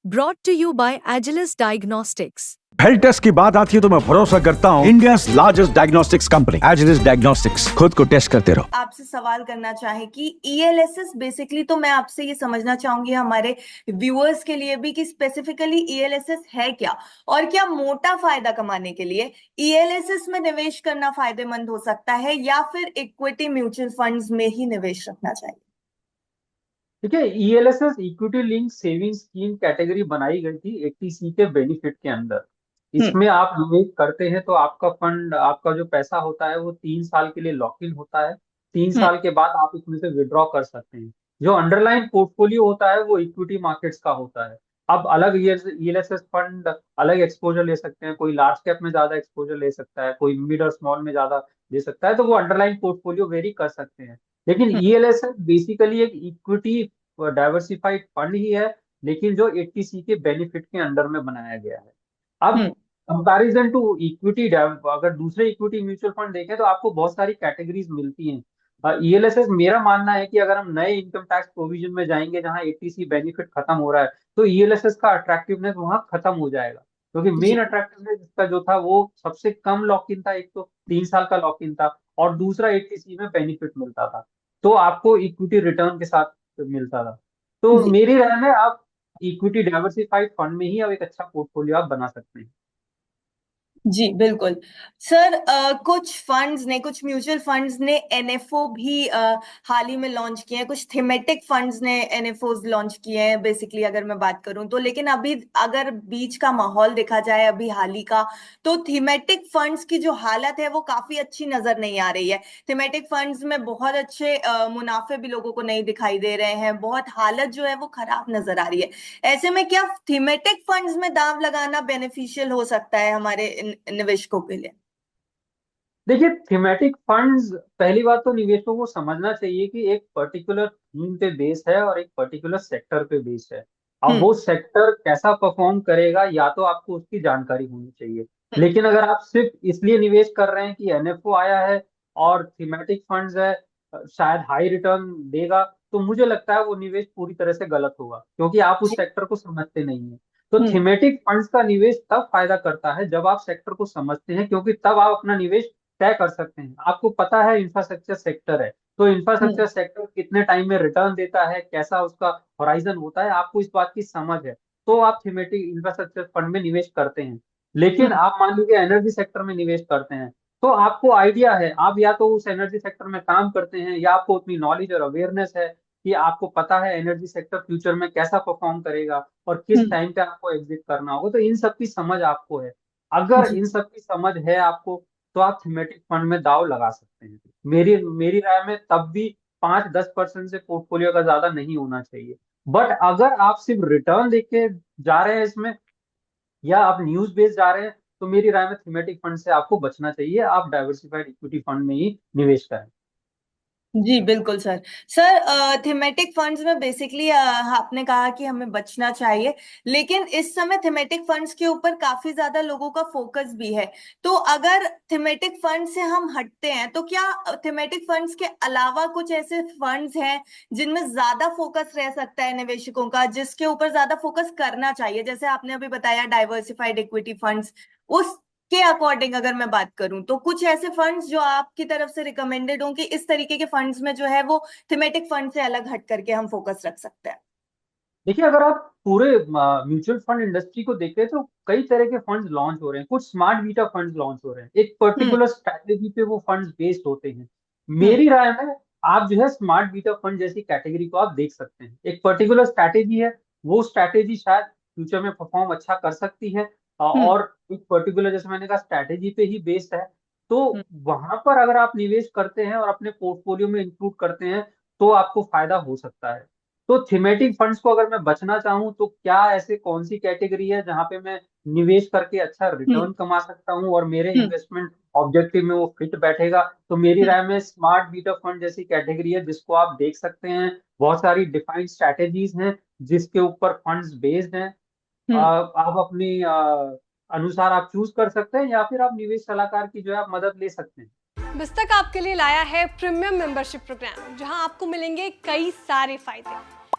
brought to you by Agilus Diagnostics. Health test की बात आती है तो मैं भरोसा करता हूँ India's largest diagnostics company Agilus Diagnostics. खुद को टेस्ट करते रहो। आपसे सवाल करना चाहे कि ईएलएसएस बेसिकली, तो मैं आपसे ये समझना चाहूंगी हमारे व्यूअर्स के लिए भी कि स्पेसिफिकली ईएलएसएस है क्या, और क्या मोटा फायदा कमाने के लिए ईएलएसएस में निवेश करना फायदेमंद हो सकता है या फिर इक्विटी म्यूचुअल फंड्स में ही निवेश रखना चाहिए। ठीक है, ELSS equity link saving scheme category बनाई गई थी 80C के बेनिफिट के अंदर। इसमें आप निवेश करते हैं तो आपका फंड, आपका जो पैसा होता है वो 3 साल के लिए लॉक इन होता है। 3 साल के बाद आप इसमें से विड्रॉ कर सकते हैं। जो अंडरलाइन पोर्टफोलियो होता है वो इक्विटी मार्केट्स का होता है। अब अलग ईएलएसएस फंड अलग एक्सपोजर ले सकते हैं, कोई लार्ज कैप में ज्यादा एक्सपोजर ले सकता है, कोई मिड और स्मॉल में ज्यादा ले सकता है, तो वो अंडरलाइन पोर्टफोलियो वेरी कर सकते हैं। लेकिन ईएलएसएस बेसिकली एक इक्विटी डाइवर्सिफाइड फंड ही है, लेकिन जो 80C के बेनिफिट के अंडर में बनाया गया है। अब कंपैरिजन टू इक्विटी, अगर दूसरे इक्विटी म्यूचुअल फंड देखें तो आपको बहुत सारी कैटेगरीज मिलती हैं। ईएलएसएस, मेरा मानना है कि अगर हम नए इनकम टैक्स प्रोविजन में जाएंगे जहां 80C बेनिफिट खत्म हो रहा है, तो ईएलएसएस का अट्रैक्टिवनेस वहां खत्म हो जाएगा, क्योंकि मेन अट्रैक्टिवनेस इसका जो था वो सबसे कम लॉक इन था। एक तो 3 साल का लॉक इन था और दूसरा 80C में बेनिफिट मिलता था, तो आपको इक्विटी रिटर्न के साथ मिलता था। तो मेरी राय में आप इक्विटी डाइवर्सिफाइड फंड में ही अब एक अच्छा पोर्टफोलियो आप बना सकते हैं। जी बिल्कुल सर। कुछ फंड्स ने, कुछ म्यूचुअल फंड्स ने एनएफओ भी हाल ही में लॉन्च किए हैं, कुछ थीमेटिक फंड्स ने एनएफओज लॉन्च किए हैं बेसिकली, अगर मैं बात करूं तो। लेकिन अभी अगर बीच का माहौल देखा जाए अभी हाल ही का, तो थीमेटिक फंड्स की जो हालत है वो काफी अच्छी नजर नहीं आ रही है। थीमेटिक फंड्स में बहुत अच्छे मुनाफे भी लोगों को नहीं दिखाई दे रहे हैं, बहुत हालत जो है वो खराब नजर आ रही है। ऐसे में क्या थीमेटिक फंड्स में दांव लगाना बेनिफिशियल हो सकता है हमारे निवेशकों के लिए? देखिए, थीमेटिक फंड्स, पहली बात तो निवेशकों को समझना चाहिए कि एक पर्टिकुलर थीम पे बेस है और एक पर्टिकुलर सेक्टर पे बेस है। अब वो सेक्टर कैसा परफॉर्म करेगा या तो आपको उसकी जानकारी होनी चाहिए। लेकिन अगर आप सिर्फ इसलिए निवेश कर रहे हैं कि एनएफओ आया है और थीमेटिक फंड्स है, शायद हाई रिटर्न देगा, तो मुझे लगता है वो निवेश पूरी तरह से गलत होगा, क्योंकि आप उस सेक्टर को समझते नहीं है। तो थीमेटिक फंड्स का निवेश तब फायदा करता है जब आप सेक्टर को समझते हैं, क्योंकि तब आप अपना निवेश तय कर सकते हैं। आपको पता है इंफ्रास्ट्रक्चर सेक्टर है, तो इंफ्रास्ट्रक्चर सेक्टर कितने टाइम में रिटर्न देता है, कैसा उसका होराइजन होता है, आपको इस बात की समझ है, तो आप थीमेटिक इंफ्रास्ट्रक्चर फंड में निवेश करते हैं। लेकिन आप मान लीजिए एनर्जी सेक्टर में निवेश करते हैं, तो आपको आइडिया है, आप या तो उस एनर्जी सेक्टर में काम करते हैं या आपको उतनी नॉलेज और अवेयरनेस है कि आपको पता है एनर्जी सेक्टर फ्यूचर में कैसा परफॉर्म करेगा और किस टाइम पे आपको एग्जिट करना होगा, तो इन सब की समझ आपको है। अगर इन सब की समझ है आपको, तो आप थीमेटिक फंड में दाव लगा सकते हैं। मेरी मेरी राय में तब भी 5-10% से पोर्टफोलियो का ज्यादा नहीं होना चाहिए। बट अगर आप सिर्फ रिटर्न देके जा रहे हैं इसमें, या आप न्यूज बेस्ड जा रहे हैं, तो मेरी राय में थीमेटिक फंड से आपको बचना चाहिए। आप डाइवर्सिफाइड इक्विटी फंड में ही निवेश करें। जी बिल्कुल सर। सर थीमेटिक फंड्स में बेसिकली आपने कहा कि हमें बचना चाहिए, लेकिन इस समय थीमेटिक फंड्स के ऊपर काफी ज्यादा लोगों का फोकस भी है। तो अगर थीमेटिक फंड से हम हटते हैं तो क्या थीमेटिक फंड्स के अलावा कुछ ऐसे फंड्स हैं जिनमें ज्यादा फोकस रह सकता है निवेशकों का, जिसके ऊपर ज्यादा फोकस करना चाहिए? जैसे आपने अभी बताया डाइवर्सिफाइड इक्विटी फंड्स, उस के अकॉर्डिंग अगर मैं बात करूं तो कुछ ऐसे फंड्स जो आपकी तरफ से रिकमेंडेड हों कि इस तरीके के फंड्स में जो है वो थीमेटिक फंड से अलग हट करके हम फोकस रख सकते हैं। देखिए, अगर आप पूरे म्यूचुअल फंड इंडस्ट्री को देखें तो कई तरह के फंड्स लॉन्च हो रहे हैं। कुछ स्मार्ट बीटा फंड्स लॉन्च हो रहे हैं, एक पर्टिकुलर स्ट्रैटेजी पे वो फंड्स बेस्ड होते हैं। मेरी राय में आप जो है स्मार्ट बीटा फंड जैसी कैटेगरी को आप देख सकते हैं। एक पर्टिकुलर स्ट्रैटेजी है, वो स्ट्रैटेजी शायद फ्यूचर में परफॉर्म अच्छा कर सकती है, और एक पर्टिकुलर, जैसे मैंने कहा, स्ट्रैटेजी पे ही बेस्ड है, तो वहां पर अगर आप निवेश करते हैं और अपने पोर्टफोलियो में इंक्लूड करते हैं तो आपको फायदा हो सकता है। तो थीमेटिक फंड्स को अगर मैं बचना चाहूँ तो क्या ऐसे कौन सी कैटेगरी है जहां पे मैं निवेश करके अच्छा रिटर्न कमा सकता हूँ और मेरे इन्वेस्टमेंट ऑब्जेक्टिव में वो फिट बैठेगा, तो मेरी राय में स्मार्ट बीटा फंड जैसी कैटेगरी है जिसको आप देख सकते हैं। बहुत सारी डिफाइंड स्ट्रैटेजीज हैं जिसके ऊपर फंड्स बेस्ड हैं। आप अपनी अनुसार आप चूज कर सकते हैं, या फिर आप निवेश सलाहकार की जो है आप मदद ले सकते हैं। मस्तक आपके लिए लाया है प्रीमियम मेंबरशिप प्रोग्राम, जहां आपको मिलेंगे कई सारे फायदे,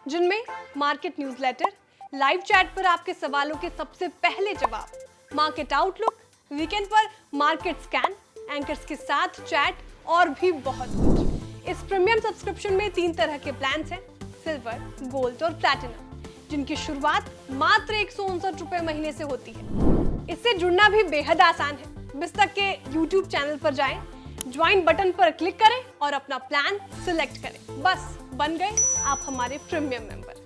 जिनमें मार्केट न्यूज़लेटर, लाइव चैट पर आपके सवालों के सबसे पहले जवाब, मार्केट आउटलुक, वीकेंड पर मार्केट स्कैन, एंकर्स के साथ चैट और भी बहुत कुछ। इस प्रीमियम सब्सक्रिप्शन में 3 तरह के प्लान्स हैं, सिल्वर, गोल्ड और प्लैटिनम, जिनकी शुरुआत मात्र 159 रुपए महीने से होती है। इससे जुड़ना भी बेहद आसान है। बिस्तक के YouTube चैनल पर जाएं, ज्वाइन बटन पर क्लिक करें और अपना प्लान सिलेक्ट करें। बस बन गए आप हमारे प्रीमियम मेंबर।